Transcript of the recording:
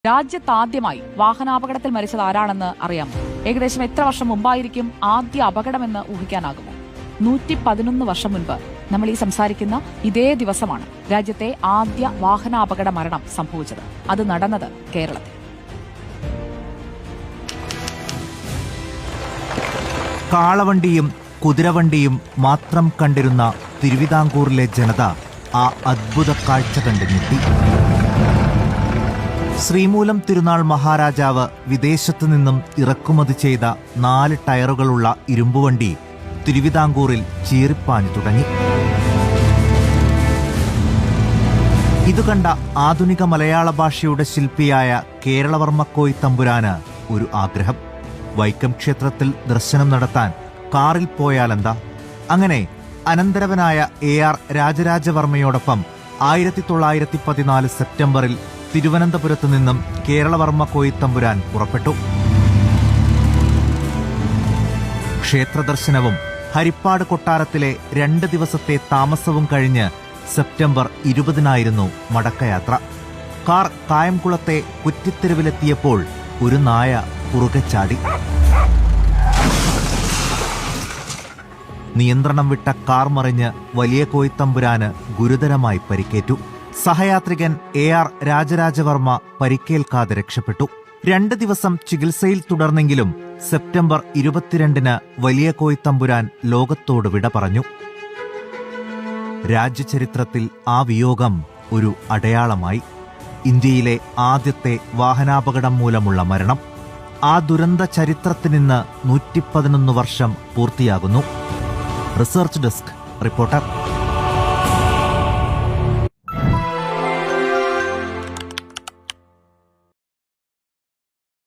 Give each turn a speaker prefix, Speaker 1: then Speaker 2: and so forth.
Speaker 1: രാജ്യത്താദ്യമായി വാഹനാപകടത്തിൽ മരിച്ചത് ആരാണെന്ന് അറിയാമോ? ഏകദേശം എത്ര വർഷം മുമ്പായിരിക്കും ആദ്യ അപകടമെന്ന് ഊഹിക്കാനാകുമോ? 111 വർഷം മുൻപ് നമ്മൾ ഈ സംസാരിക്കുന്ന ഇതേ ദിവസമാണ് രാജ്യത്തെ ആദ്യ വാഹനാപകട മരണം സംഭവിച്ചത്. അത് നടന്നത് കേരളത്തിൽ.
Speaker 2: കാളവണ്ടിയും കുതിരവണ്ടിയും മാത്രം കണ്ടിരുന്ന തിരുവിതാംകൂറിലെ ജനത ആ അദ്ഭുത കാഴ്ച കണ്ട് ഞെട്ടി. ശ്രീമൂലം തിരുനാൾ മഹാരാജാവ് വിദേശത്തു നിന്നും ഇറക്കുമതി ചെയ്ത 4 ടയറുകളുള്ള ഇരുമ്പുവണ്ടി തിരുവിതാംകൂറിൽ ചീറിപ്പാഞ്ഞു തുടങ്ങി. ഇതുകണ്ട ആധുനിക മലയാള ഭാഷയുടെ ശില്പിയായ കേരളവർമ്മക്കോയി തമ്പുരാന് ഒരു ആഗ്രഹം. വൈക്കം ക്ഷേത്രത്തിൽ ദർശനം നടത്താൻ കാറിൽ പോയാലെന്താ? അങ്ങനെ അനന്തരവനായ AR രാജരാജവർമ്മയോടൊപ്പം 1914 സെപ്റ്റംബറിൽ തിരുവനന്തപുരത്തു നിന്നും കേരളവർമ്മക്കോയി തമ്പുരാൻ പുറപ്പെട്ടു. ക്ഷേത്രദർശനവും ഹരിപ്പാട് കൊട്ടാരത്തിലെ 2 ദിവസത്തെ താമസവും കഴിഞ്ഞ് സെപ്റ്റംബർ 20-നായിരുന്നു മടക്കയാത്ര. കാർ കായംകുളത്തെ കുറ്റിത്തെരുവിലെത്തിയപ്പോൾ ഒരു നായ പുറകെ ചാടി. നിയന്ത്രണം വിട്ട കാർ മറിഞ്ഞ് വലിയ കോയിത്തമ്പുരാന് ഗുരുതരമായി പരിക്കേറ്റു. സഹയാത്രികൻ AR രാജരാജവർമ്മ പരിക്കേൽക്കാതെ രക്ഷപ്പെട്ടു. 2 ദിവസം ചികിത്സയിൽ തുടർന്നെങ്കിലും സെപ്റ്റംബർ 22-ന് വലിയ കോയിത്തമ്പുരാൻ ലോകത്തോട് വിട പറഞ്ഞു. രാജ്യചരിത്രത്തിൽ ആ വിയോഗം ഒരു അടയാളമായി. ഇന്ത്യയിലെ ആദ്യത്തെ വാഹനാപകടം മൂലമുള്ള മരണം. ആ ദുരന്ത ചരിത്രത്തിനിന്ന് 111 വർഷം പൂർത്തിയാകുന്നു. Research desk reporter.